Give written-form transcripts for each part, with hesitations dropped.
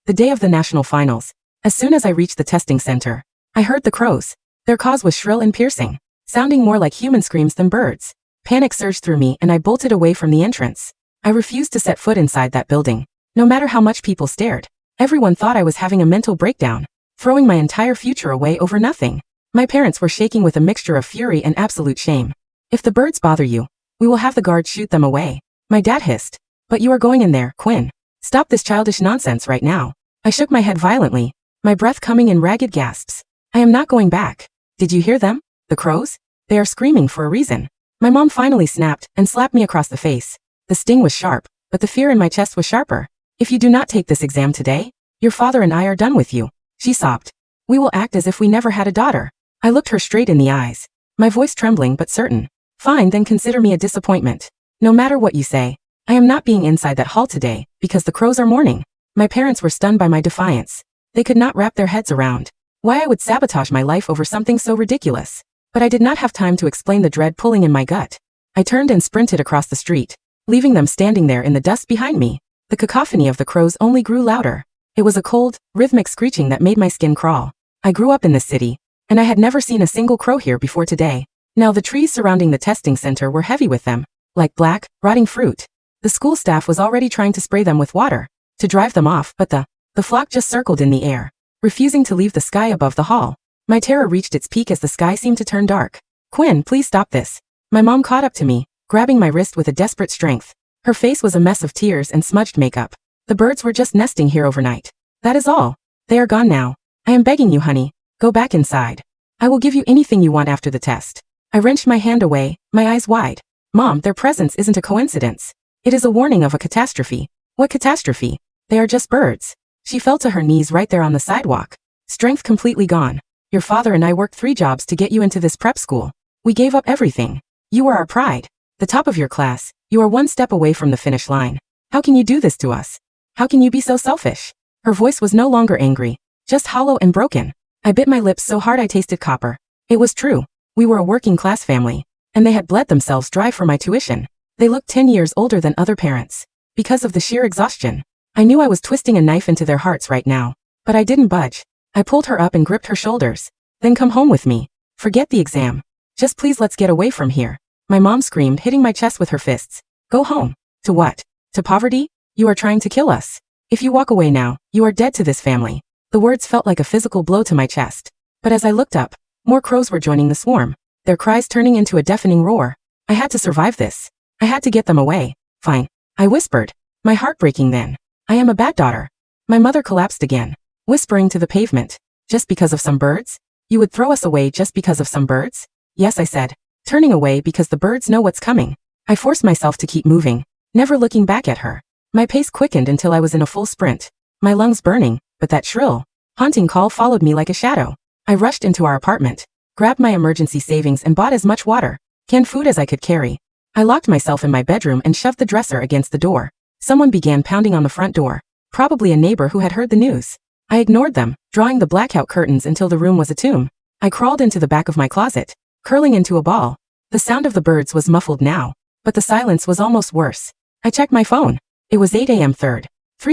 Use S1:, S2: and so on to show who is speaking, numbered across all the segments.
S1: The day of the national finals. As soon as I reached the testing center, I heard the crows. Their caws was shrill and piercing, sounding more like human screams than birds. Panic surged through me and I bolted away from the entrance. I refused to set foot inside that building, no matter how much people stared. Everyone thought I was having a mental breakdown, throwing my entire future away over nothing. My parents were shaking with a mixture of fury and absolute shame. If the birds bother you, we will have the guards shoot them away. My dad hissed. But you are going in there, Quinn. Stop this childish nonsense right now. I shook my head violently, my breath coming in ragged gasps. I am not going back. Did you hear them? The crows? They are screaming for a reason. My mom finally snapped and slapped me across the face. The sting was sharp, but the fear in my chest was sharper. If you do not take this exam today, your father and I are done with you. She sobbed. We will act as if we never had a daughter. I looked her straight in the eyes, my voice trembling but certain. Fine, then consider me a disappointment. No matter what you say, I am not being inside that hall today, because the crows are mourning. My parents were stunned by my defiance. They could not wrap their heads around why I would sabotage my life over something so ridiculous. But I did not have time to explain the dread pulling in my gut. I turned and sprinted across the street, leaving them standing there in the dust behind me. The cacophony of the crows only grew louder. It was a cold, rhythmic screeching that made my skin crawl. I grew up in this city, and I had never seen a single crow here before today. Now the trees surrounding the testing center were heavy with them, like black, rotting fruit. The school staff was already trying to spray them with water to drive them off, but the flock just circled in the air, refusing to leave the sky above the hall. My terror reached its peak as the sky seemed to turn dark. Quinn, please stop this. My mom caught up to me, grabbing my wrist with a desperate strength. Her face was a mess of tears and smudged makeup. The birds were just nesting here overnight. That is all. They are gone now. I am begging you, honey. Go back inside. I will give you anything you want after the test. I wrenched my hand away, my eyes wide. Mom, their presence isn't a coincidence. It is a warning of a catastrophe. What catastrophe? They are just birds. She fell to her knees right there on the sidewalk. Strength completely gone. Your father and I worked 3 jobs to get you into this prep school. We gave up everything. You were our pride. The top of your class. You are 1 step away from the finish line. How can you do this to us? How can you be so selfish? Her voice was no longer angry, just hollow and broken. I bit my lips so hard I tasted copper. It was true. We were a working class family, and they had bled themselves dry for my tuition. They looked 10 years older than other parents. Because of the sheer exhaustion, I knew I was twisting a knife into their hearts right now, but I didn't budge. I pulled her up and gripped her shoulders. Then come home with me. Forget the exam. Just please let's get away from here. My mom screamed, hitting my chest with her fists. Go home. To what? To poverty? You are trying to kill us. If you walk away now, you are dead to this family. The words felt like a physical blow to my chest. But as I looked up, more crows were joining the swarm, their cries turning into a deafening roar. I had to survive this. I had to get them away. Fine. I whispered, my heart breaking then. I am a bad daughter. My mother collapsed again, whispering to the pavement. Just because of some birds? You would throw us away just because of some birds? Yes, I said, turning away because the birds know what's coming. I forced myself to keep moving, never looking back at her. My pace quickened until I was in a full sprint, my lungs burning, but that shrill, haunting call followed me like a shadow. I rushed into our apartment, grabbed my emergency savings and bought as much water, canned food as I could carry. I locked myself in my bedroom and shoved the dresser against the door. Someone began pounding on the front door, probably a neighbor who had heard the news. I ignored them, drawing the blackout curtains until the room was a tomb. I crawled into the back of my closet, curling into a ball. The sound of the birds was muffled now, but the silence was almost worse. I checked my phone. It was 8 a.m. 3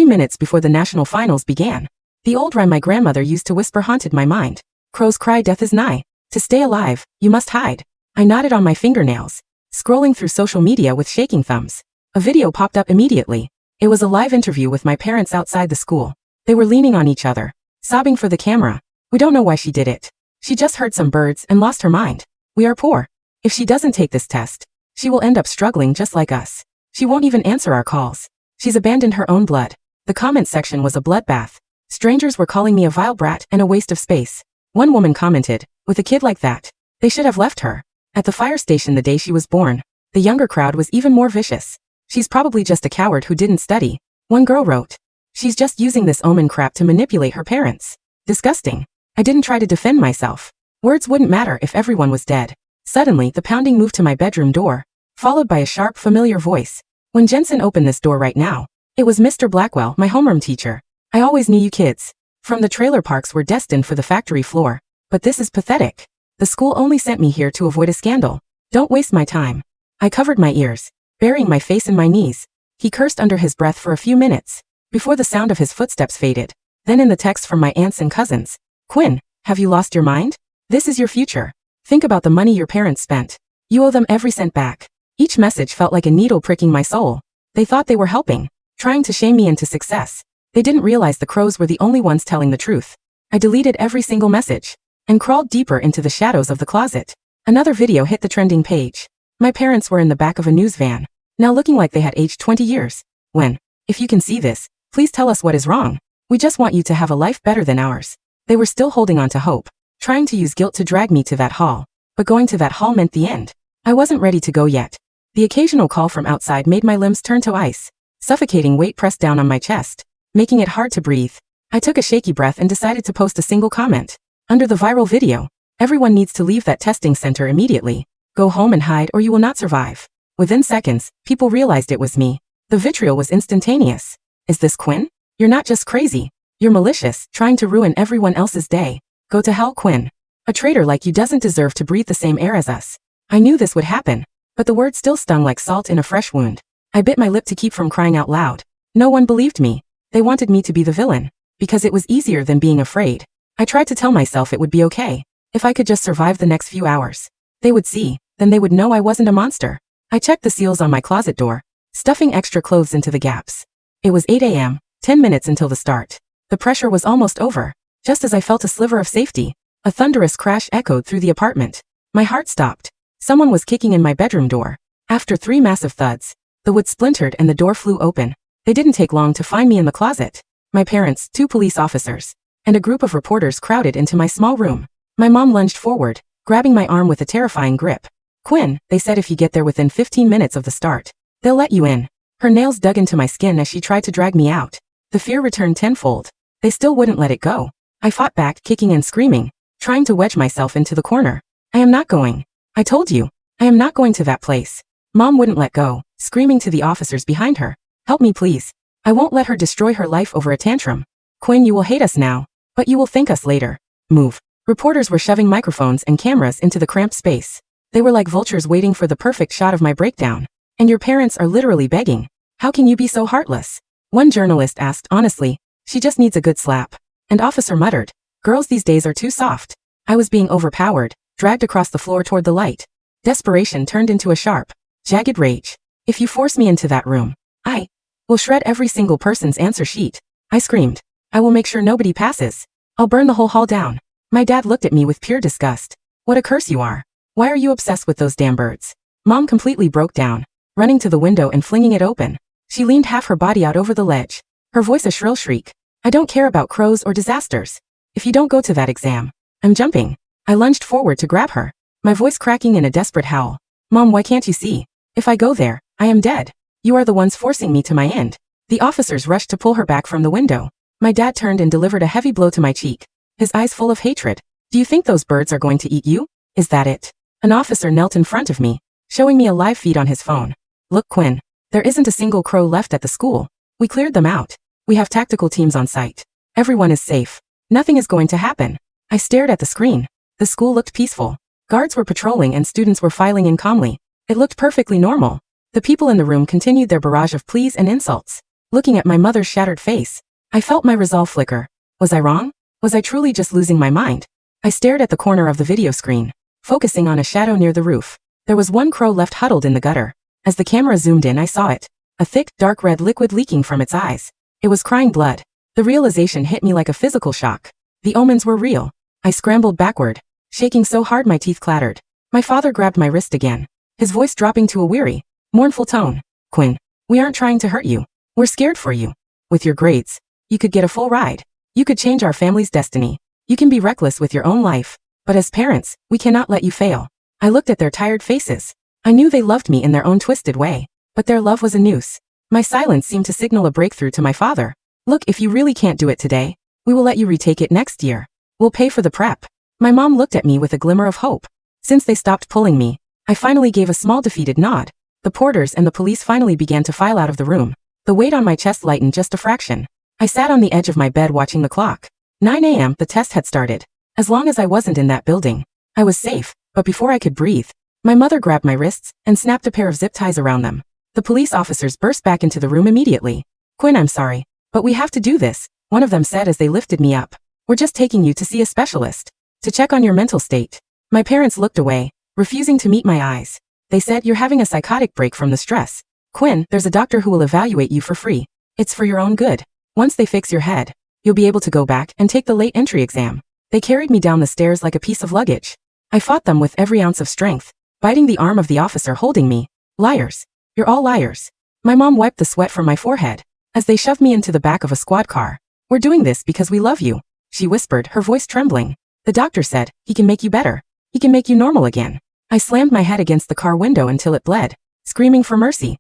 S1: minutes before the national finals began. The old rhyme my grandmother used to whisper haunted my mind. Crows cry, death is nigh. To stay alive, you must hide. I nodded on my fingernails, scrolling through social media with shaking thumbs. A video popped up immediately. It was a live interview with my parents outside the school. They were leaning on each other, sobbing for the camera. We don't know why she did it. She just heard some birds and lost her mind. We are poor. If she doesn't take this test, she will end up struggling just like us. She won't even answer our calls. She's abandoned her own blood. The comment section was a bloodbath. Strangers were calling me a vile brat and a waste of space. One woman commented, with a kid like that, they should have left her at the fire station the day she was born. The younger crowd was even more vicious. She's probably just a coward who didn't study. One girl wrote, she's just using this omen crap to manipulate her parents. Disgusting. I didn't try to defend myself. Words wouldn't matter if everyone was dead. Suddenly, the pounding moved to my bedroom door, followed by a sharp, familiar voice. When Jensen opened this door right now, it was Mr. Blackwell, my homeroom teacher. I always knew you kids from the trailer parks were destined for the factory floor. But this is pathetic. The school only sent me here to avoid a scandal. Don't waste my time. I covered my ears, burying my face in my knees. He cursed under his breath for a few minutes, before the sound of his footsteps faded. Then in the text from my aunts and cousins. Quinn, have you lost your mind? This is your future. Think about the money your parents spent. You owe them every cent back. Each message felt like a needle pricking my soul. They thought they were helping, trying to shame me into success. They didn't realize the crows were the only ones telling the truth. I deleted every single message and crawled deeper into the shadows of the closet. Another video hit the trending page. My parents were in the back of a news van, now looking like they had aged 20 years. When, if you can see this, please tell us what is wrong. We just want you to have a life better than ours. They were still holding on to hope, trying to use guilt to drag me to that hall. But going to that hall meant the end. I wasn't ready to go yet. The occasional call from outside made my limbs turn to ice. Suffocating weight pressed down on my chest, making it hard to breathe. I took a shaky breath and decided to post a single comment. Under the viral video, everyone needs to leave that testing center immediately. Go home and hide or you will not survive. Within seconds, people realized it was me. The vitriol was instantaneous. Is this Quinn? You're not just crazy. You're malicious, trying to ruin everyone else's day. Go to hell, Quinn. A traitor like you doesn't deserve to breathe the same air as us. I knew this would happen, but the word still stung like salt in a fresh wound. I bit my lip to keep from crying out loud. No one believed me. They wanted me to be the villain, because it was easier than being afraid. I tried to tell myself it would be okay, if I could just survive the next few hours. They would see, then they would know I wasn't a monster. I checked the seals on my closet door, stuffing extra clothes into the gaps. It was 8 a.m., 10 minutes until the start. The pressure was almost over. Just as I felt a sliver of safety, a thunderous crash echoed through the apartment. My heart stopped. Someone was kicking in my bedroom door. After 3 massive thuds, the wood splintered and the door flew open. They didn't take long to find me in the closet. My parents, 2 police officers, and a group of reporters crowded into my small room. My mom lunged forward, grabbing my arm with a terrifying grip. Quinn, they said if you get there within 15 minutes of the start, they'll let you in. Her nails dug into my skin as she tried to drag me out. The fear returned tenfold. They still wouldn't let it go. I fought back, kicking and screaming, trying to wedge myself into the corner. I am not going. I told you. I am not going to that place. Mom wouldn't let go, screaming to the officers behind her. Help me please. I won't let her destroy her life over a tantrum. Quinn, you will hate us now, but you will thank us later. Move. Reporters were shoving microphones and cameras into the cramped space. They were like vultures waiting for the perfect shot of my breakdown. And your parents are literally begging. How can you be so heartless? One journalist asked honestly. She just needs a good slap. An officer muttered, girls these days are too soft. I was being overpowered, dragged across the floor toward the light. Desperation turned into a sharp, jagged rage. If you force me into that room, I will shred every single person's answer sheet. I screamed. I will make sure nobody passes. I'll burn the whole hall down. My dad looked at me with pure disgust. What a curse you are. Why are you obsessed with those damn birds? Mom completely broke down, running to the window and flinging it open. She leaned half her body out over the ledge, her voice a shrill shriek. I don't care about crows or disasters. If you don't go to that exam, I'm jumping. I lunged forward to grab her, my voice cracking in a desperate howl. Mom, why can't you see? If I go there, I am dead. You are the ones forcing me to my end. The officers rushed to pull her back from the window. My dad turned and delivered a heavy blow to my cheek, his eyes full of hatred. Do you think those birds are going to eat you? Is that it? An officer knelt in front of me, showing me a live feed on his phone. Look, Quinn, there isn't a single crow left at the school. We cleared them out. We have tactical teams on site. Everyone is safe. Nothing is going to happen. I stared at the screen. The school looked peaceful. Guards were patrolling and students were filing in calmly. It looked perfectly normal. The people in the room continued their barrage of pleas and insults. Looking at my mother's shattered face, I felt my resolve flicker. Was I wrong? Was I truly just losing my mind? I stared at the corner of the video screen, focusing on a shadow near the roof. There was one crow left huddled in the gutter. As the camera zoomed in, I saw it. A thick, dark red liquid leaking from its eyes. It was crying blood. The realization hit me like a physical shock. The omens were real. I scrambled backward, shaking so hard my teeth clattered. My father grabbed my wrist again, his voice dropping to a weary, mournful tone. Quinn, we aren't trying to hurt you. We're scared for you. With your grades, you could get a full ride. You could change our family's destiny. You can be reckless with your own life. But as parents, we cannot let you fail. I looked at their tired faces. I knew they loved me in their own twisted way, but their love was a noose. My silence seemed to signal a breakthrough to my father. Look, if you really can't do it today, we will let you retake it next year. We'll pay for the prep. My mom looked at me with a glimmer of hope. Since they stopped pulling me, I finally gave a small defeated nod. The porters and the police finally began to file out of the room. The weight on my chest lightened just a fraction. I sat on the edge of my bed watching the clock. 9 a.m. The test had started. As long as I wasn't in that building, I was safe, but before I could breathe, my mother grabbed my wrists and snapped a pair of zip ties around them. The police officers burst back into the room immediately. Quinn, I'm sorry, but we have to do this. one of them said as they lifted me up. We're just taking you to see a specialist. To check on your mental state. My parents looked away, refusing to meet my eyes. They said, you're having a psychotic break from the stress. Quinn, there's a doctor who will evaluate you for free. It's for your own good. Once they fix your head, you'll be able to go back and take the late entry exam. They carried me down the stairs like a piece of luggage. I fought them with every ounce of strength, biting the arm of the officer holding me. Liars. You're all liars. My mom wiped the sweat from my forehead as they shoved me into the back of a squad car. We're doing this because we love you, she whispered, her voice trembling. The doctor said, he can make you better. He can make you normal again. I slammed my head against the car window until it bled, screaming for mercy.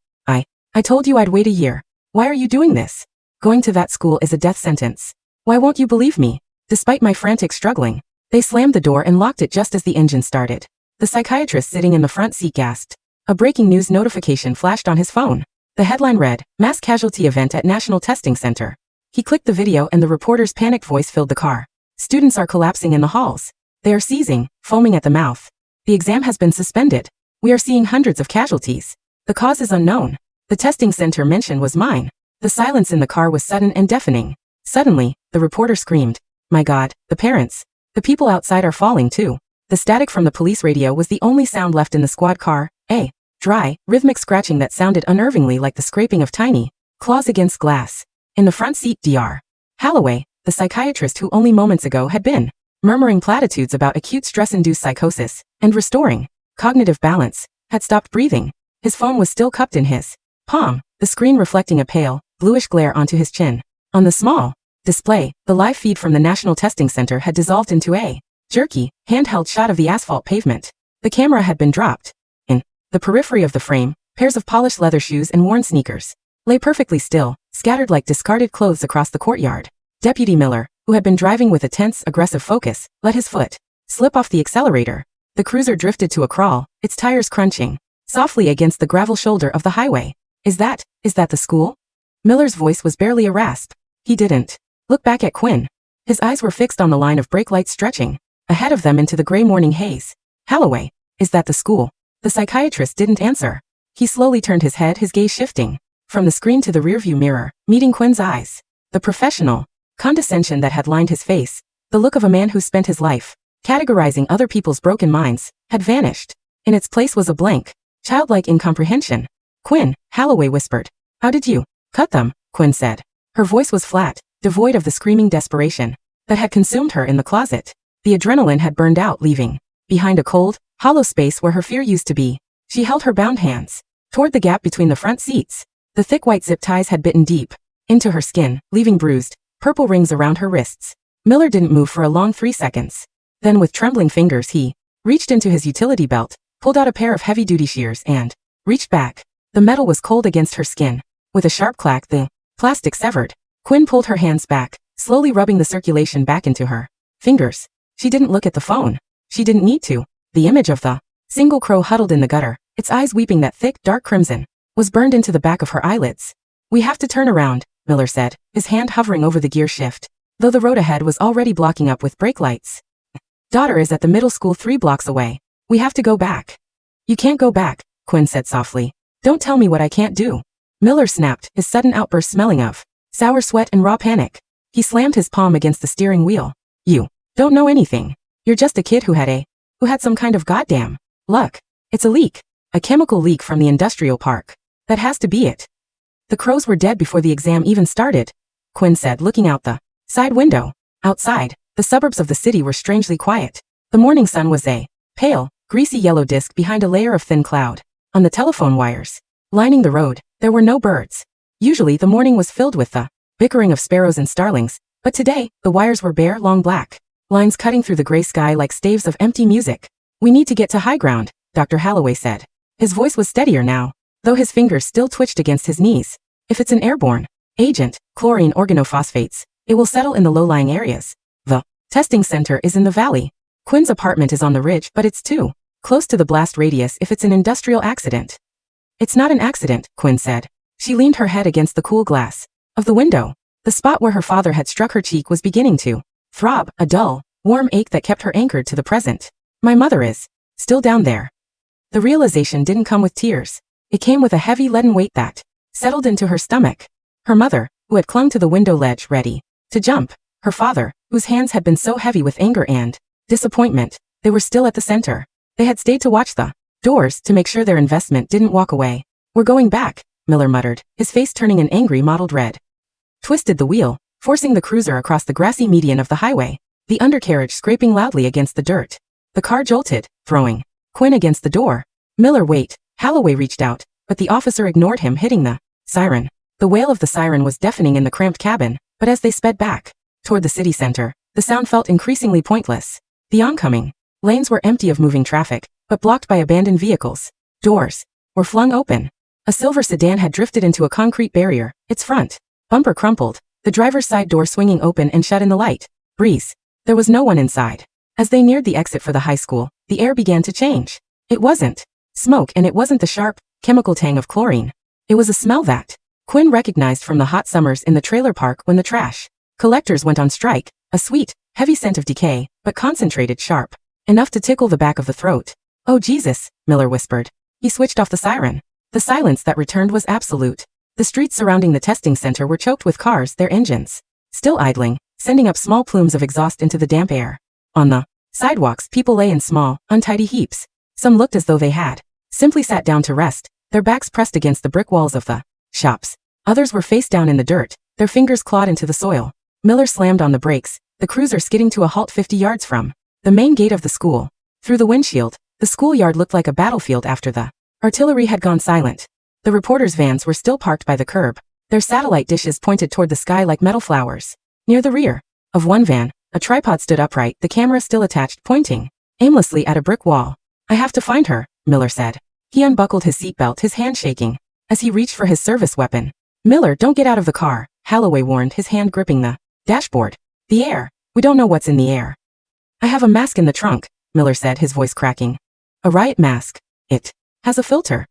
S1: I told you I'd wait a year. Why are you doing this? Going to that school is a death sentence. Why won't you believe me? Despite my frantic struggling, they slammed the door and locked it just as the engine started. The psychiatrist sitting in the front seat gasped. A breaking news notification flashed on his phone. The headline read, Mass Casualty Event at National Testing Center. He clicked the video and the reporter's panicked voice filled the car. Students are collapsing in the halls. They are seizing, foaming at the mouth. The exam has been suspended. We are seeing hundreds of casualties. The cause is unknown. The testing center mentioned was mine. The silence in the car was sudden and deafening. Suddenly, the reporter screamed. My God, the parents. The people outside are falling too. The static from the police radio was the only sound left in the squad car, a dry, rhythmic scratching that sounded unnervingly like the scraping of tiny claws against glass. In the front seat, Dr. Holloway, the psychiatrist who only moments ago had been murmuring platitudes about acute stress-induced psychosis and restoring cognitive balance, had stopped breathing. His phone was still cupped in his palm, the screen reflecting a pale, bluish glare onto his chin. On the small display, the live feed from the National Testing Center had dissolved into a jerky, handheld shot of the asphalt pavement. The camera had been dropped. In the periphery of the frame, pairs of polished leather shoes and worn sneakers lay perfectly still, scattered like discarded clothes across the courtyard. Deputy Miller, who had been driving with a tense, aggressive focus, let his foot slip off the accelerator. The cruiser drifted to a crawl, its tires crunching softly against the gravel shoulder of the highway. Is that the school? Miller's voice was barely a rasp. He didn't look back at Quinn. His eyes were fixed on the line of brake lights stretching ahead of them into the gray morning haze. Holloway, is that the school? The psychiatrist didn't answer. He slowly turned his head, his gaze shifting from the screen to the rearview mirror, meeting Quinn's eyes. The professional condescension that had lined his face, the look of a man who spent his life categorizing other people's broken minds, had vanished. In its place was a blank, childlike incomprehension. Quinn, Holloway whispered. How did you cut them? Quinn said. Her voice was flat, devoid of the screaming desperation that had consumed her in the closet. The adrenaline had burned out, leaving behind a cold, hollow space where her fear used to be. She held her bound hands toward the gap between the front seats. The thick white zip ties had bitten deep into her skin, leaving bruised, purple rings around her wrists. Miller didn't move for a long 3 seconds. Then with trembling fingers he reached into his utility belt, pulled out a pair of heavy-duty shears and reached back. The metal was cold against her skin. With a sharp clack, the plastic severed. Quinn pulled her hands back, slowly rubbing the circulation back into her fingers. She didn't look at the phone. She didn't need to. The image of the single crow huddled in the gutter, its eyes weeping that thick, dark crimson, was burned into the back of her eyelids. We have to turn around, Miller said, his hand hovering over the gear shift, though the road ahead was already blocking up with brake lights. Daughter is at the middle school 3 blocks away. We have to go back. You can't go back, Quinn said softly. Don't tell me what I can't do. Miller snapped, his sudden outburst smelling of sour sweat and raw panic. He slammed his palm against the steering wheel. You don't know anything. You're just a kid who had some kind of goddamn luck. It's a leak. A chemical leak from the industrial park. That has to be it. The crows were dead before the exam even started, Quinn said, looking out the side window. Outside, the suburbs of the city were strangely quiet. The morning sun was a pale, greasy yellow disk behind a layer of thin cloud. On the telephone wires lining the road, there were no birds. Usually the morning was filled with the bickering of sparrows and starlings, but today, the wires were bare, long black lines cutting through the gray sky like staves of empty music. We need to get to high ground, Dr. Holloway said. His voice was steadier now, though his fingers still twitched against his knees. If it's an airborne agent, chlorine organophosphates, it will settle in the low-lying areas. The testing center is in the valley. Quinn's apartment is on the ridge, but it's too close to the blast radius if it's an industrial accident. It's not an accident, Quinn said. She leaned her head against the cool glass of the window. The spot where her father had struck her cheek was beginning to throb, a dull, warm ache that kept her anchored to the present. My mother is still down there. The realization didn't come with tears. It came with a heavy leaden weight that settled into her stomach. Her mother, who had clung to the window ledge, ready To jump. Her father, whose hands had been so heavy with anger and disappointment, they were still at the center. They had stayed to watch the doors to make sure their investment didn't walk away. We're going back, Miller muttered, his face turning an angry mottled red. Twisted the wheel, forcing the cruiser across the grassy median of the highway, the undercarriage scraping loudly against the dirt. The car jolted, throwing Quinn against the door. Miller, wait. Holloway reached out, but the officer ignored him, hitting the siren. The wail of the siren was deafening in the cramped cabin, but as they sped back toward the city center, the sound felt increasingly pointless. The oncoming lanes were empty of moving traffic, but blocked by abandoned vehicles. Doors were flung open. A silver sedan had drifted into a concrete barrier, its front bumper crumpled, the driver's side door swinging open and shut in the light breeze. There was no one inside. As they neared the exit for the high school, the air began to change. It wasn't smoke, and it wasn't the sharp, chemical tang of chlorine. It was a smell that Quinn recognized from the hot summers in the trailer park when the trash collectors went on strike, a sweet, heavy scent of decay, but concentrated, sharp enough to tickle the back of the throat. Oh Jesus, Miller whispered. He switched off the siren. The silence that returned was absolute. The streets surrounding the testing center were choked with cars, their engines still idling, sending up small plumes of exhaust into the damp air. On the sidewalks, people lay in small, untidy heaps. Some looked as though they had simply sat down to rest, their backs pressed against the brick walls of the shops. Others were face down in the dirt, their fingers clawed into the soil. Miller slammed on the brakes, the cruiser skidding to a halt 50 yards from the main gate of the school. Through the windshield, the schoolyard looked like a battlefield after the artillery had gone silent. The reporters' vans were still parked by the curb, their satellite dishes pointed toward the sky like metal flowers. Near the rear of one van, a tripod stood upright, the camera still attached, pointing aimlessly at a brick wall. I have to find her, Miller said. He unbuckled his seatbelt, his hand shaking as he reached for his service weapon. Miller, don't get out of the car, Holloway warned, his hand gripping the dashboard. The air. We don't know what's in the air. I have a mask in the trunk, Miller said, his voice cracking. A riot mask. It has a filter.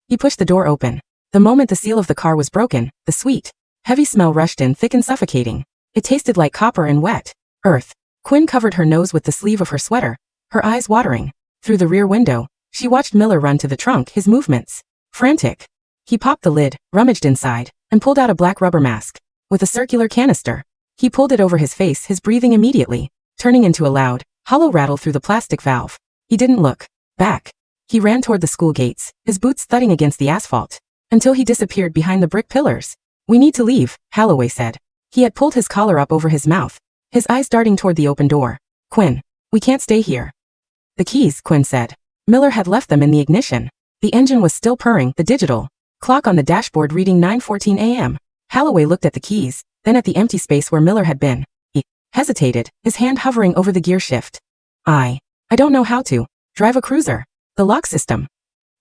S1: He pushed the door open. The moment the seal of the car was broken, the sweet, heavy smell rushed in, thick and suffocating. It tasted like copper and wet earth. Quinn covered her nose with the sleeve of her sweater, her eyes watering. Through the rear window, she watched Miller run to the trunk, his movements frantic. He popped the lid, rummaged inside, and pulled out a black rubber mask with a circular canister. He pulled it over his face, his breathing immediately turning into a loud, hollow rattle through the plastic valve. He didn't look back. He ran toward the school gates, his boots thudding against the asphalt, until he disappeared behind the brick pillars. We need to leave, Holloway said. He had pulled his collar up over his mouth, his eyes darting toward the open door. Quinn, we can't stay here. The keys, Quinn said. Miller had left them in the ignition. The engine was still purring, the digital clock on the dashboard reading 9:14 a.m. Holloway looked at the keys, then at the empty space where Miller had been. He hesitated, his hand hovering over the gear shift. I don't know how to drive a cruiser. The lock system.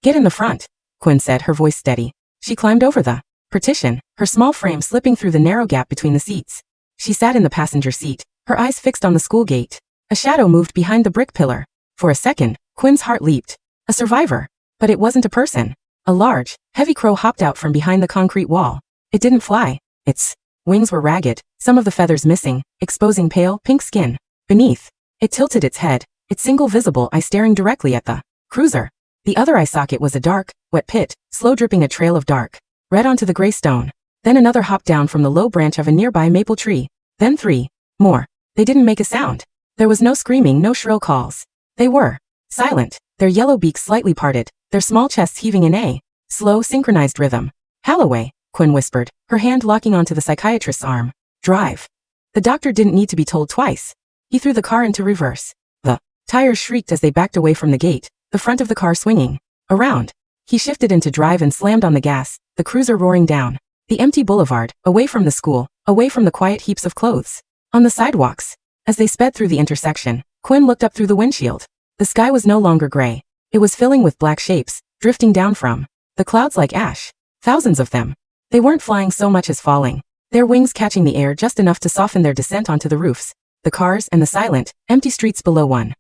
S1: Get in the front, Quinn said, her voice steady. She climbed over the partition, her small frame slipping through the narrow gap between the seats. She sat in the passenger seat, her eyes fixed on the school gate. A shadow moved behind the brick pillar. For a second, Quinn's heart leaped. A survivor. But it wasn't a person. A large, heavy crow hopped out from behind the concrete wall. It didn't fly. Its wings were ragged, some of the feathers missing, exposing pale, pink skin. Beneath, it tilted its head, its single visible eye staring directly at the cruiser. The other eye socket was a dark, wet pit, slow dripping a trail of dark red onto the gray stone. Then another hopped down from the low branch of a nearby maple tree. Then 3 more. They didn't make a sound. There was no screaming, no shrill calls. They were silent, their yellow beaks slightly parted, their small chests heaving in a slow, synchronized rhythm. Holloway, Quinn whispered, her hand locking onto the psychiatrist's arm. Drive. The doctor didn't need to be told twice. He threw the car into reverse. The tires shrieked as they backed away from the gate, the front of the car swinging around. He shifted into drive and slammed on the gas, the cruiser roaring down the empty boulevard, away from the school, away from the quiet heaps of clothes on the sidewalks. As they sped through the intersection, Quinn looked up through the windshield. The sky was no longer gray. It was filling with black shapes, drifting down from the clouds like ash. Thousands of them. They weren't flying so much as falling, their wings catching the air just enough to soften their descent onto the roofs, the cars, and the silent, empty streets below one.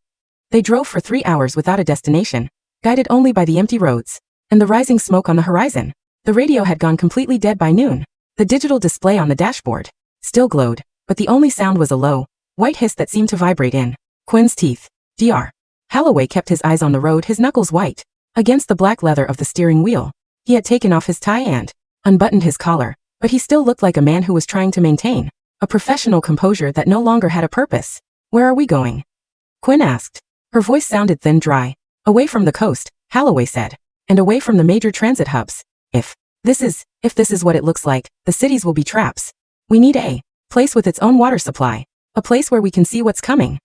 S1: They drove for 3 hours without a destination, guided only by the empty roads and the rising smoke on the horizon. The radio had gone completely dead by noon. The digital display on the dashboard still glowed, but the only sound was a low, white hiss that seemed to vibrate in Quinn's teeth. Dr. Holloway kept his eyes on the road, his knuckles white against the black leather of the steering wheel. He had taken off his tie and unbuttoned his collar, but he still looked like a man who was trying to maintain A professional composure that no longer had a purpose. Where are we going? Quinn asked. Her voice sounded thin, dry. Away from the coast, Holloway said. And away from the major transit hubs. If this is what it looks like, the cities will be traps. We need a place with its own water supply. A place where we can see what's coming.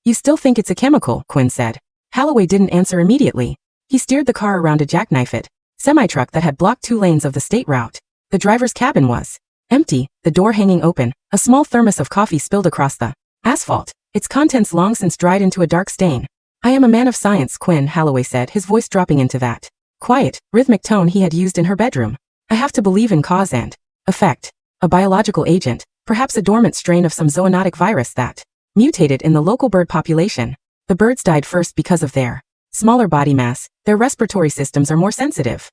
S1: You still think it's a chemical, Quinn said. Holloway didn't answer immediately. He steered the car around a jackknife-it semi-truck that had blocked 2 lanes of the state route. The driver's cabin was empty, the door hanging open. A small thermos of coffee spilled across the asphalt, its contents long since dried into a dark stain. I am a man of science, Quinn, Holloway said, his voice dropping into that quiet, rhythmic tone he had used in her bedroom. I have to believe in cause and effect. A biological agent, perhaps a dormant strain of some zoonotic virus that mutated in the local bird population. The birds died first because of their smaller body mass. Their respiratory systems are more sensitive.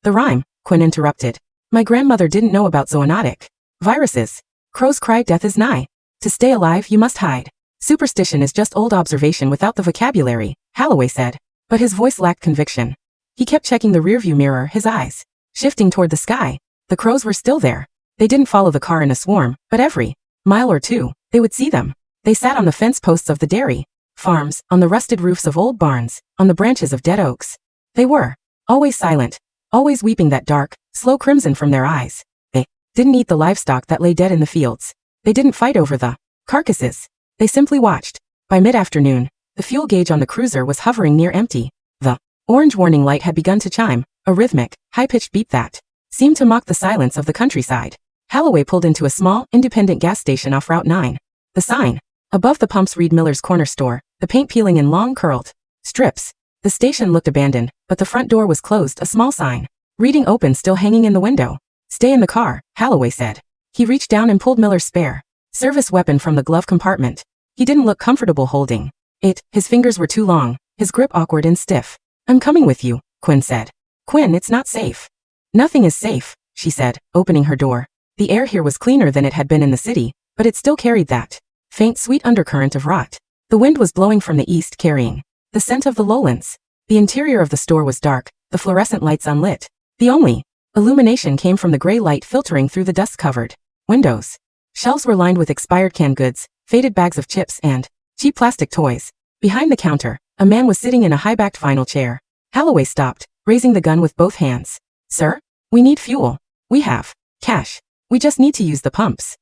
S1: The rhyme, Quinn interrupted. My grandmother didn't know about zoonotic viruses. Crows cry, death is nigh. To stay alive, you must hide. Superstition is just old observation without the vocabulary, Holloway said. But his voice lacked conviction. He kept checking the rearview mirror, his eyes shifting toward the sky. The crows were still there. They didn't follow the car in a swarm, but every mile or two, they would see them. They sat on the fence posts of the dairy farms, on the rusted roofs of old barns, on the branches of dead oaks. They were always silent, always weeping that dark, slow crimson from their eyes. They didn't eat the livestock that lay dead in the fields. They didn't fight over the carcasses. They simply watched. By mid-afternoon, the fuel gauge on the cruiser was hovering near empty. The orange warning light had begun to chime, a rhythmic, high-pitched beep that seemed to mock the silence of the countryside. Holloway pulled into a small, independent gas station off Route 9. The sign above the pumps read Miller's Corner Store, the paint peeling in long curled strips. The station looked abandoned, but the front door was closed, a small sign reading open still hanging in the window. Stay in the car, Holloway said. He reached down and pulled Miller's spare service weapon from the glove compartment. He didn't look comfortable holding it. His fingers were too long, his grip awkward and stiff. I'm coming with you, Quinn said. Quinn, it's not safe. Nothing is safe, she said, opening her door. The air here was cleaner than it had been in the city, but it still carried that faint, sweet undercurrent of rot. The wind was blowing from the east, carrying the scent of the lowlands. The interior of the store was dark, the fluorescent lights unlit. The only illumination came from the gray light filtering through the dust-covered windows. Shelves were lined with expired canned goods, faded bags of chips, and cheap plastic toys. Behind the counter, a man was sitting in a high-backed vinyl chair. Holloway stopped, raising the gun with both hands. Sir? We need fuel. We have cash. We just need to use the pumps.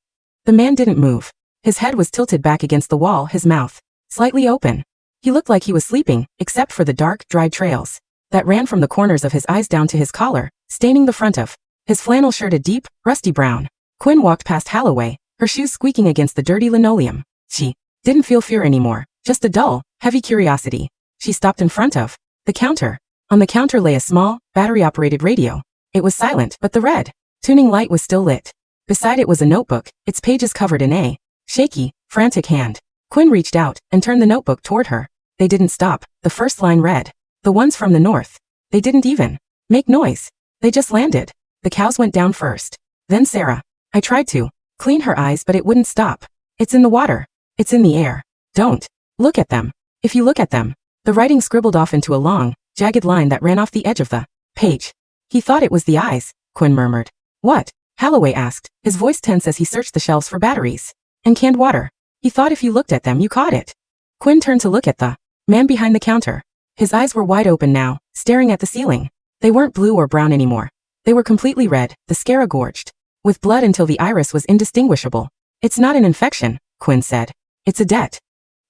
S1: The man didn't move. His head was tilted back against the wall, his mouth slightly open. He looked like he was sleeping, except for the dark, dried trails that ran from the corners of his eyes down to his collar, staining the front of his flannel shirt a deep, rusty brown. Quinn walked past Holloway, her shoes squeaking against the dirty linoleum. She didn't feel fear anymore, just a dull, heavy curiosity. She stopped in front of the counter. On the counter lay a small, battery-operated radio. It was silent, but the red tuning light was still lit. Beside it was a notebook, its pages covered in a shaky, frantic hand. Quinn reached out and turned the notebook toward her. They didn't stop. The first line read, "The ones from the north. They didn't even make noise. They just landed. The cows went down first. Then Sarah. I tried to clean her eyes, but it wouldn't stop. It's in the water. It's in the air. Don't look at them. If you look at them." The writing scribbled off into a long, jagged line that ran off the edge of the page. He thought it was the eyes, Quinn murmured. What? Holloway asked, his voice tense as he searched the shelves for batteries and canned water. He thought if you looked at them you caught it. Quinn turned to look at the man behind the counter. His eyes were wide open now, staring at the ceiling. They weren't blue or brown anymore. They were completely red, the scara gorged with blood until the iris was indistinguishable. It's not an infection, Quinn said. It's a debt.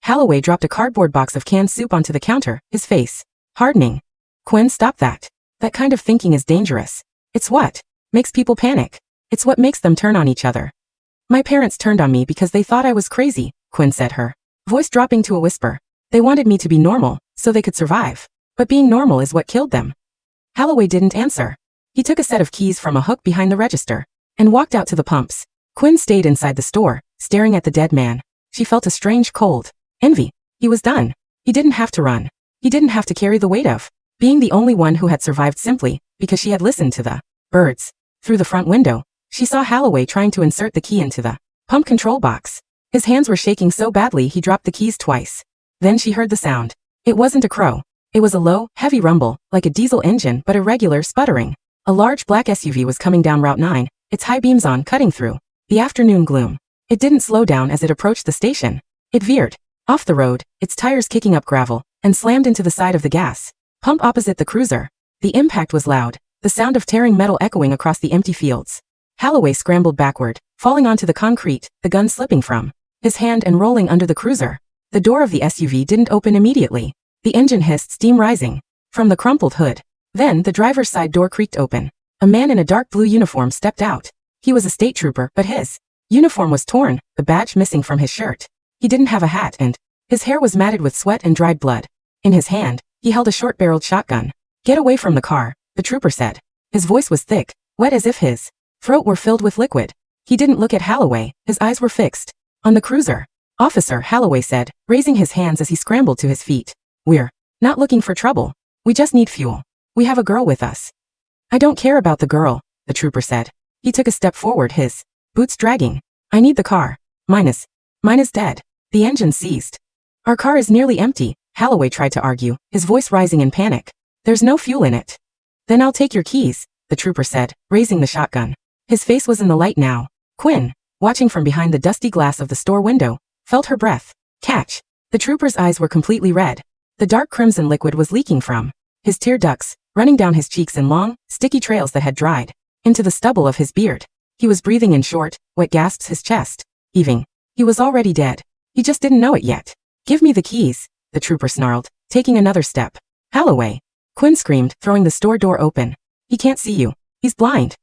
S1: Holloway dropped a cardboard box of canned soup onto the counter, his face hardening. Quinn, stop that. That kind of thinking is dangerous. It's what makes people panic. It's what makes them turn on each other. My parents turned on me because they thought I was crazy, Quinn said, her voice dropping to a whisper. They wanted me to be normal, so they could survive. But being normal is what killed them. Holloway didn't answer. He took a set of keys from a hook behind the register and walked out to the pumps. Quinn stayed inside the store, staring at the dead man. She felt a strange cold envy. He was done. He didn't have to run. He didn't have to carry the weight of being the only one who had survived simply because she had listened to the birds. Through the front window, she saw Holloway trying to insert the key into the pump control box. His hands were shaking so badly he dropped the keys twice. Then she heard the sound. It wasn't a crow. It was a low, heavy rumble, like a diesel engine but irregular, sputtering. A large black SUV was coming down Route 9, its high beams on, cutting through the afternoon gloom. It didn't slow down as it approached the station. It veered off the road, its tires kicking up gravel, and slammed into the side of the gas pump opposite the cruiser. The impact was loud, the sound of tearing metal echoing across the empty fields. Holloway scrambled backward, falling onto the concrete, the gun slipping from his hand and rolling under the cruiser. The door of the SUV didn't open immediately. The engine hissed, steam rising from the crumpled hood. Then the driver's side door creaked open. A man in a dark blue uniform stepped out. He was a state trooper, but his uniform was torn, the badge missing from his shirt. He didn't have a hat and his hair was matted with sweat and dried blood. In his hand, he held a short-barreled shotgun. "Get away from the car," the trooper said. His voice was thick, wet as if his throat were filled with liquid. He didn't look at Holloway, his eyes were fixed on the cruiser. "Officer," Holloway said, raising his hands as he scrambled to his feet. "We're not looking for trouble. We just need fuel. We have a girl with us." "I don't care about the girl," the trooper said. He took a step forward, his boots dragging. "I need the car. Mine is dead." The engine seized. "Our car is nearly empty," Holloway tried to argue, his voice rising in panic. "There's no fuel in it." "Then I'll take your keys," the trooper said, raising the shotgun. His face was in the light now. Quinn, watching from behind the dusty glass of the store window, felt her breath catch. The trooper's eyes were completely red. The dark crimson liquid was leaking from his tear ducts, running down his cheeks in long, sticky trails that had dried into the stubble of his beard. He was breathing in short, wet gasps, his chest heaving. He was already dead. He just didn't know it yet. "Give me the keys," the trooper snarled, taking another step. "Holloway!" Quinn screamed, throwing the store door open. "He can't see you. He's blind."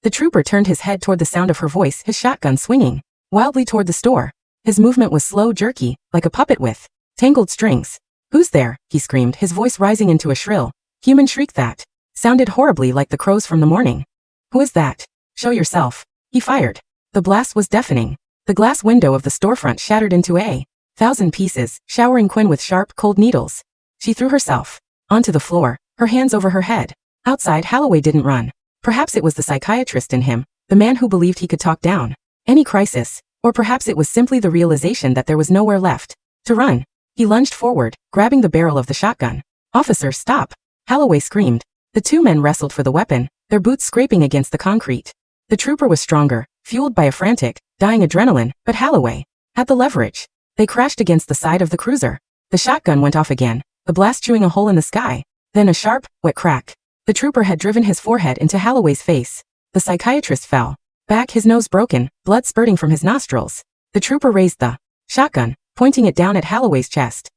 S1: The trooper turned his head toward the sound of her voice, his shotgun swinging wildly toward the store. His movement was slow, jerky, like a puppet with tangled strings. "Who's there?" he screamed, his voice rising into a shrill, human shriek that sounded horribly like the crows from the morning. "Who is that? Show yourself." He fired. The blast was deafening. The glass window of the storefront shattered into 1,000 pieces, showering Quinn with sharp, cold needles. She threw herself onto the floor, her hands over her head. Outside, Holloway didn't run. Perhaps it was the psychiatrist in him, the man who believed he could talk down any crisis, or perhaps it was simply the realization that there was nowhere left to run. He lunged forward, grabbing the barrel of the shotgun. "Officer, stop!" Holloway screamed. The two men wrestled for the weapon, their boots scraping against the concrete. The trooper was stronger, fueled by a frantic, dying adrenaline, but Holloway had the leverage. They crashed against the side of the cruiser. The shotgun went off again, the blast chewing a hole in the sky. Then a sharp, wet crack. The trooper had driven his forehead into Holloway's face. The psychiatrist fell back, his nose broken, blood spurting from his nostrils. The trooper raised the shotgun, pointing it down at Holloway's chest.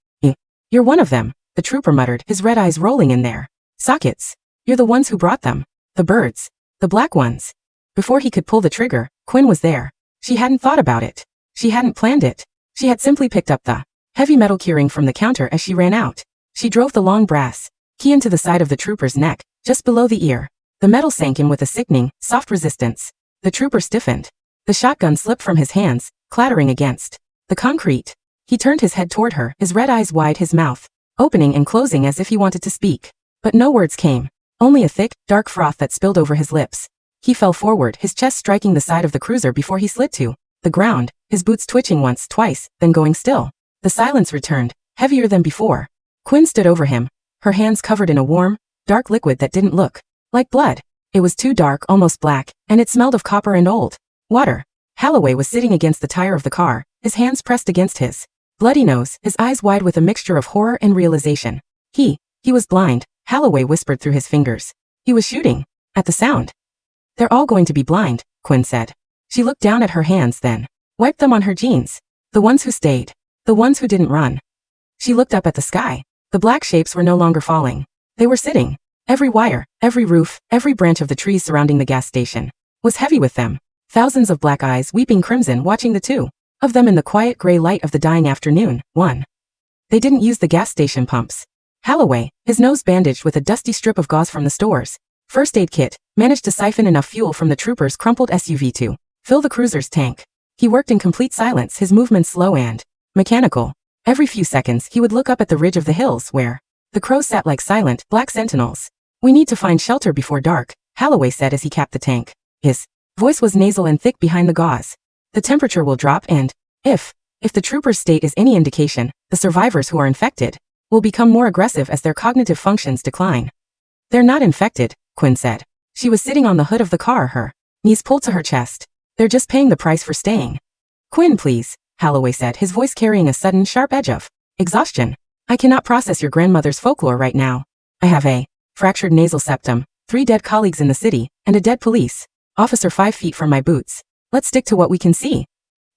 S1: "You're one of them," the trooper muttered, his red eyes rolling in their sockets. "You're the ones who brought them. The birds. The black ones." Before he could pull the trigger, Quinn was there. She hadn't thought about it. She hadn't planned it. She had simply picked up the heavy metal keyring from the counter as she ran out. She drove the long brass key into the side of the trooper's neck, just below the ear. The metal sank in with a sickening, soft resistance. The trooper stiffened. The shotgun slipped from his hands, clattering against the concrete. He turned his head toward her, his red eyes wide, his mouth opening and closing as if he wanted to speak. But no words came. Only a thick, dark froth that spilled over his lips. He fell forward, his chest striking the side of the cruiser before he slid to the ground, his boots twitching once, twice, then going still. The silence returned, heavier than before. Quinn stood over him, her hands covered in a warm, dark liquid that didn't look like blood. It was too dark, almost black, and it smelled of copper and old water. Holloway was sitting against the tire of the car, his hands pressed against his bloody nose, his eyes wide with a mixture of horror and realization. He was blind, Holloway whispered through his fingers. He was shooting at the sound. "They're all going to be blind," Quinn said. She looked down at her hands, then wiped them on her jeans. The ones who stayed. The ones who didn't run. She looked up at the sky. The black shapes were no longer falling. They were sitting. Every wire, every roof, every branch of the trees surrounding the gas station was heavy with them. Thousands of black eyes weeping crimson, watching the two of them in the quiet gray light of the dying afternoon. They didn't use the gas station pumps. Holloway, his nose bandaged with a dusty strip of gauze from the store's first aid kit, managed to siphon enough fuel from the trooper's crumpled SUV to fill the cruiser's tank. He worked in complete silence, his movements slow and mechanical. Every few seconds he would look up at the ridge of the hills where the crows sat like silent, black sentinels. "We need to find shelter before dark," Holloway said as he capped the tank. His voice was nasal and thick behind the gauze. "The temperature will drop and, if the trooper's state is any indication, the survivors who are infected will become more aggressive as their cognitive functions decline." "They're not infected," Quinn said. She was sitting on the hood of the car, her knees pulled to her chest. "They're just paying the price for staying." Quinn, please, Holloway said, his voice carrying a sudden sharp edge of exhaustion. I cannot process your grandmother's folklore right now. I have a fractured nasal septum, 3 dead colleagues in the city, and a dead police officer 5 feet from my boots. Let's stick to what we can see.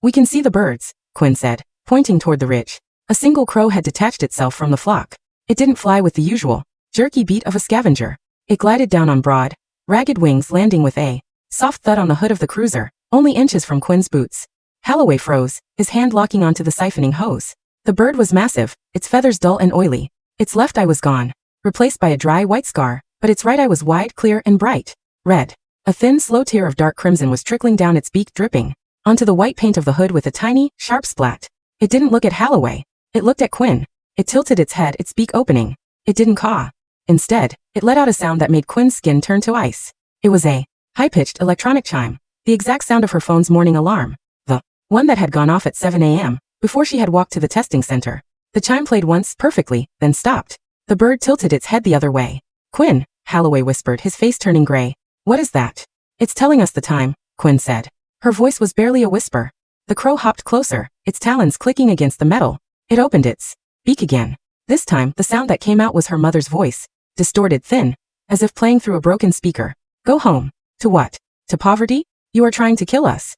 S1: We can see the birds, Quinn said, pointing toward the ridge. A single crow had detached itself from the flock. It didn't fly with the usual jerky beat of a scavenger. It glided down on broad, ragged wings, landing with a soft thud on the hood of the cruiser, only inches from Quinn's boots. Holloway froze, his hand locking onto the siphoning hose. The bird was massive, its feathers dull and oily. Its left eye was gone, replaced by a dry white scar, but its right eye was wide, clear, and bright red. A thin, slow tear of dark crimson was trickling down its beak, dripping onto the white paint of the hood with a tiny, sharp splat. It didn't look at Holloway. It looked at Quinn. It tilted its head, its beak opening. It didn't caw. Instead, it let out a sound that made Quinn's skin turn to ice. It was a high-pitched electronic chime, the exact sound of her phone's morning alarm, the one that had gone off at 7 a.m., before she had walked to the testing center. The chime played once, perfectly, then stopped. The bird tilted its head the other way. Quinn, Holloway whispered, his face turning gray. What is that? It's telling us the time, Quinn said. Her voice was barely a whisper. The crow hopped closer, its talons clicking against the metal. It opened its beak again. This time, the sound that came out was her mother's voice, distorted, thin, as if playing through a broken speaker. Go home. To what? To poverty? You are trying to kill us.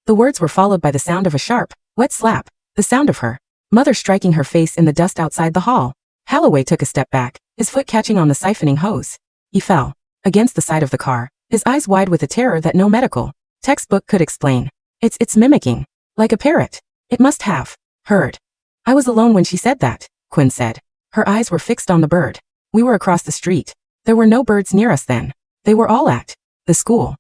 S1: The words were followed by the sound of a sharp, wet slap, the sound of her mother striking her face in the dust outside the hall. Holloway took a step back, his foot catching on the siphoning hose. He fell against the side of the car, his eyes wide with a terror that no medical textbook could explain. It's mimicking. Like a parrot. It must have heard. I was alone when she said that, Quinn said. Her eyes were fixed on the bird. We were across the street. There were no birds near us then. They were all at the school.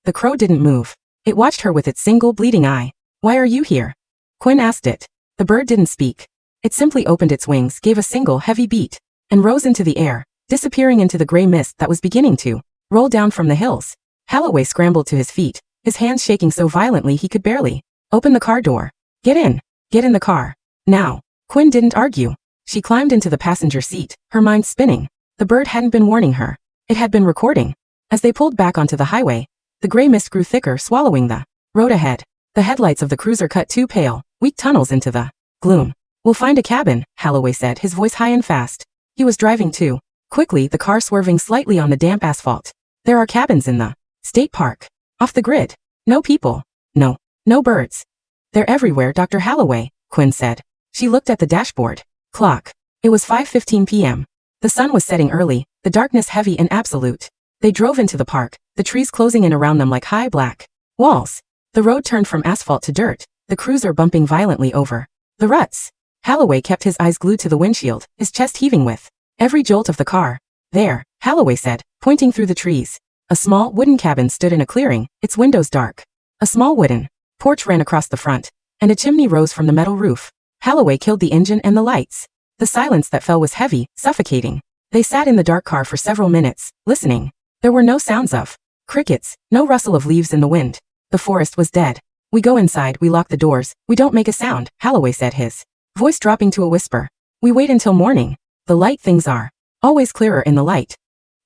S1: The crow didn't move. It watched her with its single bleeding eye. Why are you here? Quinn asked it. The bird didn't speak. It simply opened its wings, gave a single heavy beat, and rose into the air, disappearing into the gray mist that was beginning to roll down from the hills. Holloway scrambled to his feet, his hands shaking so violently he could barely open the car door. Get in. Get in the car. Now. Quinn didn't argue. She climbed into the passenger seat, her mind spinning. The bird hadn't been warning her. It had been recording. As they pulled back onto the highway, the gray mist grew thicker, swallowing the road ahead. The headlights of the cruiser cut 2 pale, weak tunnels into the gloom. We'll find a cabin, Holloway said, his voice high and fast. He was driving too. Quickly, the car swerving slightly on the damp asphalt. There are cabins in the state park. Off the grid. No people. No birds. They're everywhere, Dr. Holloway, Quinn said. She looked at the dashboard clock. It was 5:15 p.m. The sun was setting early, the darkness heavy and absolute. They drove into the park, the trees closing in around them like high black walls. The road turned from asphalt to dirt, the cruiser bumping violently over the ruts. Holloway kept his eyes glued to the windshield, his chest heaving with every jolt of the car. There, Holloway said, pointing through the trees. A small wooden cabin stood in a clearing, its windows dark. A small wooden porch ran across the front, and a chimney rose from the metal roof. Holloway killed the engine and the lights. The silence that fell was heavy, suffocating. They sat in the dark car for several minutes, listening. There were no sounds of crickets, no rustle of leaves in the wind. The forest was dead. We go inside, we lock the doors, we don't make a sound, Holloway said, his voice dropping to a whisper. We wait until morning. The light, things are always clearer in the light.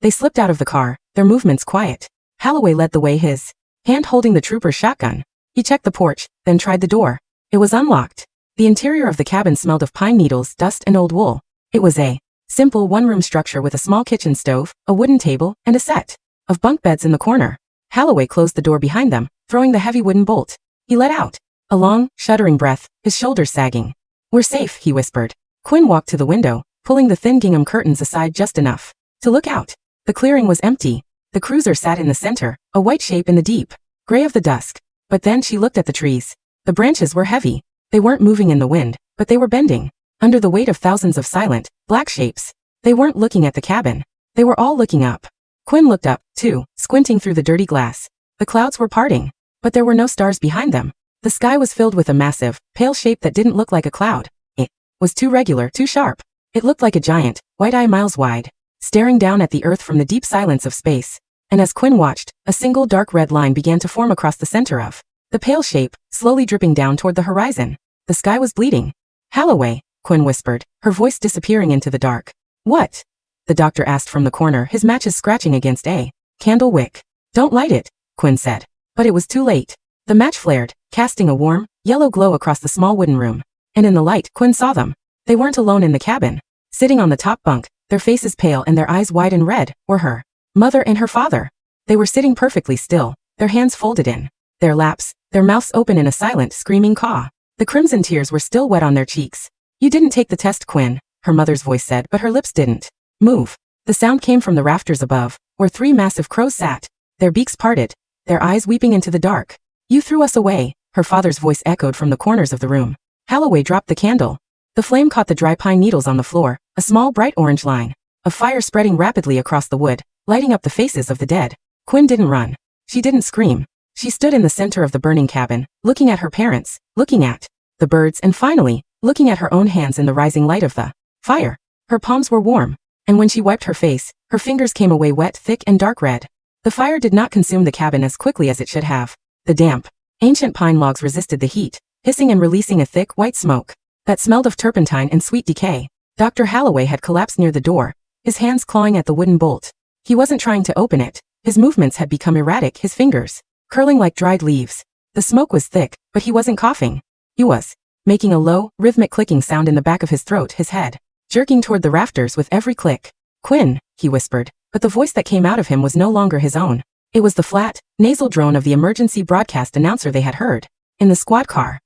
S1: They slipped out of the car, their movements quiet. Holloway led the way, his hand holding the trooper's shotgun. He checked the porch, then tried the door. It was unlocked. The interior of the cabin smelled of pine needles, dust, and old wool. It was a simple one-room structure with a small kitchen stove, a wooden table, and a set of bunk beds in the corner. Holloway closed the door behind them, throwing the heavy wooden bolt. He let out a long, shuddering breath, his shoulders sagging. We're safe, he whispered. Quinn walked to the window, pulling the thin gingham curtains aside just enough to look out. The clearing was empty. The cruiser sat in the center, a white shape in the deep gray of the dusk. But then she looked at the trees. The branches were heavy. They weren't moving in the wind, but they were bending under the weight of thousands of silent, black shapes. They weren't looking at the cabin. They were all looking up. Quinn looked up, too, squinting through the dirty glass. The clouds were parting, but there were no stars behind them. The sky was filled with a massive, pale shape that didn't look like a cloud. It was too regular, too sharp. It looked like a giant, white eye miles wide, staring down at the earth from the deep silence of space. And as Quinn watched, a single dark red line began to form across the center of the pale shape, slowly dripping down toward the horizon. The sky was bleeding. Holloway, Quinn whispered, her voice disappearing into the dark. What? The doctor asked from the corner, his matches scratching against a candle wick. Don't light it, Quinn said. But it was too late. The match flared, casting a warm, yellow glow across the small wooden room. And in the light, Quinn saw them. They weren't alone in the cabin. Sitting on the top bunk, their faces pale and their eyes wide and red, were her mother and her father. They were sitting perfectly still, their hands folded in their laps, their mouths open in a silent, screaming caw. The crimson tears were still wet on their cheeks. "You didn't take the test, Quinn," her mother's voice said, but her lips didn't move. The sound came from the rafters above, where 3 massive crows sat, their beaks parted, their eyes weeping into the dark. "You threw us away," her father's voice echoed from the corners of the room. Holloway dropped the candle. The flame caught the dry pine needles on the floor, a small bright orange line of fire spreading rapidly across the wood, lighting up the faces of the dead. Quinn didn't run. She didn't scream. She stood in the center of the burning cabin, looking at her parents, looking at the birds, and finally, looking at her own hands in the rising light of the fire. Her palms were warm, and when she wiped her face, her fingers came away wet, thick, and dark red. The fire did not consume the cabin as quickly as it should have. The damp, ancient pine logs resisted the heat, hissing and releasing a thick, white smoke that smelled of turpentine and sweet decay. Dr. Holloway had collapsed near the door, his hands clawing at the wooden bolt. He wasn't trying to open it. His movements had become erratic, his fingers curling like dried leaves. The smoke was thick, but he wasn't coughing. He was making a low, rhythmic clicking sound in the back of his throat, his head jerking toward the rafters with every click. "Quinn," he whispered, but the voice that came out of him was no longer his own. It was the flat, nasal drone of the emergency broadcast announcer they had heard in the squad car.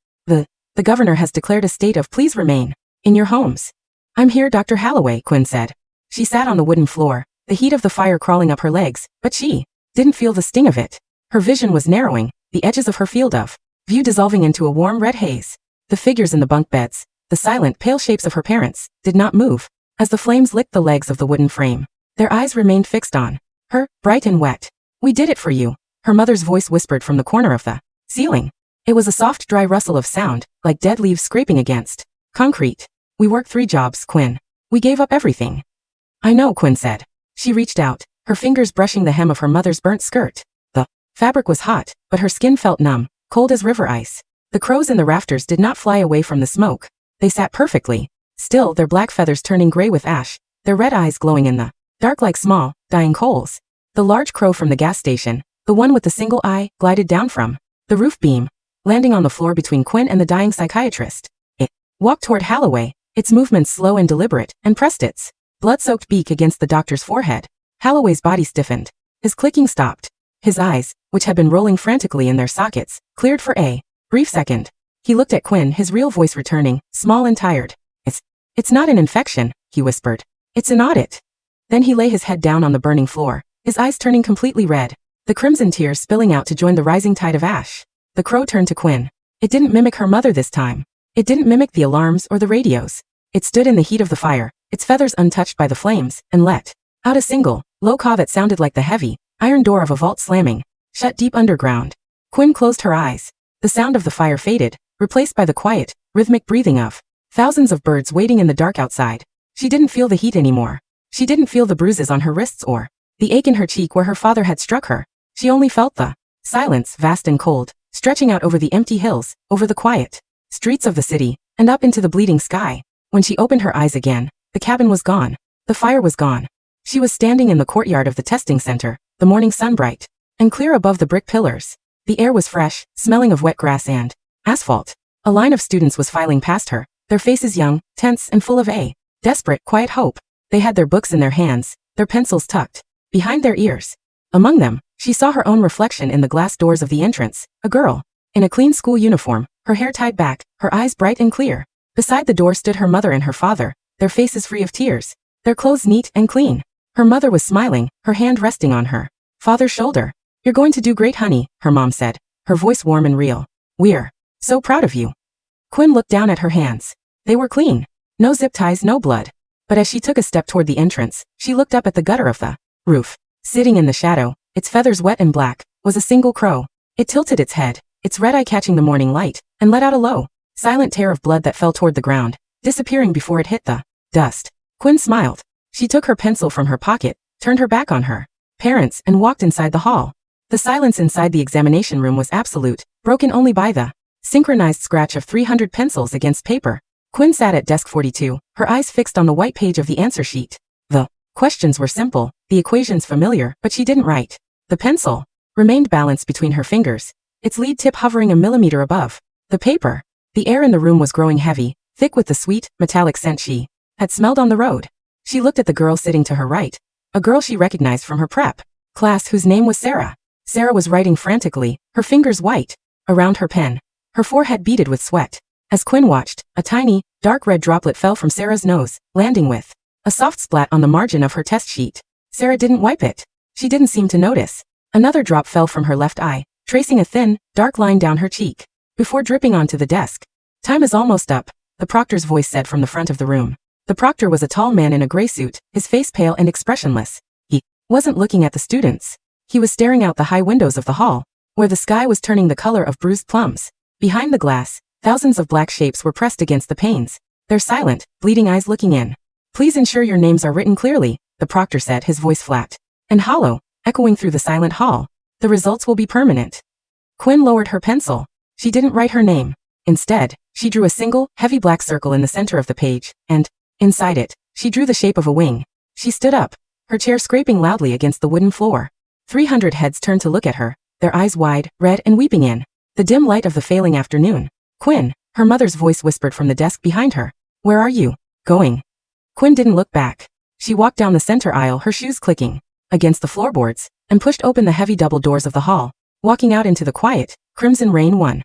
S1: The governor has declared a state of please remain in your homes." "I'm here, Dr. Holloway," Quinn said. She sat on the wooden floor, the heat of the fire crawling up her legs, but she didn't feel the sting of it. Her vision was narrowing, the edges of her field of view dissolving into a warm red haze. The figures in the bunk beds, the silent, pale shapes of her parents, did not move. As the flames licked the legs of the wooden frame, their eyes remained fixed on her, bright and wet. "We did it for you," her mother's voice whispered from the corner of the ceiling. It was a soft, dry rustle of sound, like dead leaves scraping against concrete. "We worked 3 jobs, Quinn. We gave up everything." "I know," Quinn said. She reached out, her fingers brushing the hem of her mother's burnt skirt. The fabric was hot, but her skin felt numb, cold as river ice. The crows in the rafters did not fly away from the smoke. They sat perfectly still, their black feathers turning gray with ash, their red eyes glowing in the dark like small, dying coals. The large crow from the gas station, the one with the single eye, glided down from the roof beam, landing on the floor between Quinn and the dying psychiatrist. It walked toward Holloway, its movements slow and deliberate, and pressed its blood-soaked beak against the doctor's forehead. Holloway's body stiffened. His clicking stopped. His eyes, which had been rolling frantically in their sockets, cleared for a brief second. He looked at Quinn, his real voice returning, small and tired. It's not an infection," he whispered. "It's an audit." Then he lay his head down on the burning floor, his eyes turning completely red, the crimson tears spilling out to join the rising tide of ash. The crow turned to Quinn. It didn't mimic her mother this time. It didn't mimic the alarms or the radios. It stood in the heat of the fire, its feathers untouched by the flames, and let out a single, low caw that sounded like the heavy, iron door of a vault slamming shut deep underground. Quinn closed her eyes. The sound of the fire faded, replaced by the quiet, rhythmic breathing of thousands of birds waiting in the dark outside. She didn't feel the heat anymore. She didn't feel the bruises on her wrists or the ache in her cheek where her father had struck her. She only felt the silence, vast and cold, stretching out over the empty hills, over the quiet streets of the city, and up into the bleeding sky. When she opened her eyes again, the cabin was gone. The fire was gone. She was standing in the courtyard of the testing center, the morning sun bright and clear above the brick pillars. The air was fresh, smelling of wet grass and asphalt. A line of students was filing past her, their faces young, tense, and full of a desperate, quiet hope. They had their books in their hands, their pencils tucked behind their ears. Among them, she saw her own reflection in the glass doors of the entrance, a girl in a clean school uniform, her hair tied back, her eyes bright and clear. Beside the door stood her mother and her father, their faces free of tears, their clothes neat and clean. Her mother was smiling, her hand resting on her father's shoulder. "You're going to do great, honey," her mom said, her voice warm and real. "We're so proud of you." Quinn looked down at her hands. They were clean. No zip ties, no blood. But as she took a step toward the entrance, she looked up at the gutter of the roof. Sitting in the shadow, its feathers wet and black, was a single crow. It tilted its head, its red eye catching the morning light, and let out a low, silent tear of blood that fell toward the ground, disappearing before it hit the dust. Quinn smiled. She took her pencil from her pocket, turned her back on her parents, and walked inside the hall. The silence inside the examination room was absolute, broken only by the synchronized scratch of 300 pencils against paper. Quinn sat at desk 42, her eyes fixed on the white page of the answer sheet. The questions were simple, the equations familiar, but she didn't write. The pencil remained balanced between her fingers, its lead tip hovering a millimeter above The paper. The air in the room was growing heavy, thick with the sweet, metallic scent she had smelled on the road. She looked at the girl sitting to her right, a girl she recognized from her prep class whose name was Sarah. Sarah was writing frantically, her fingers white around her pen, her forehead beaded with sweat. As Quinn watched, a tiny, dark red droplet fell from Sarah's nose, landing with a soft splat on the margin of her test sheet. Sarah didn't wipe it. She didn't seem to notice. Another drop fell from her left eye, tracing a thin, dark line down her cheek, before dripping onto the desk. Time is almost up, the proctor's voice said from the front of the room. The proctor was a tall man in a gray suit, his face pale and expressionless. He wasn't looking at the students. He was staring out the high windows of the hall, where the sky was turning the color of bruised plums. Behind the glass, thousands of black shapes were pressed against the panes, their silent, bleeding eyes looking in. Please ensure your names are written clearly, the proctor said, his voice flat and hollow, echoing through the silent hall. The results will be permanent. Quinn lowered her pencil. She didn't write her name. Instead, she drew a single, heavy black circle in the center of the page, and, inside it, she drew the shape of a wing. She stood up, her chair scraping loudly against the wooden floor. 300 heads turned to look at her, their eyes wide, red and weeping in the dim light of the failing afternoon. Quinn, her mother's voice whispered from the desk behind her. Where are you going? Quinn didn't look back. She walked down the center aisle, her shoes clicking against the floorboards, and pushed open the heavy double doors of the hall, walking out into the quiet, crimson rain. 1.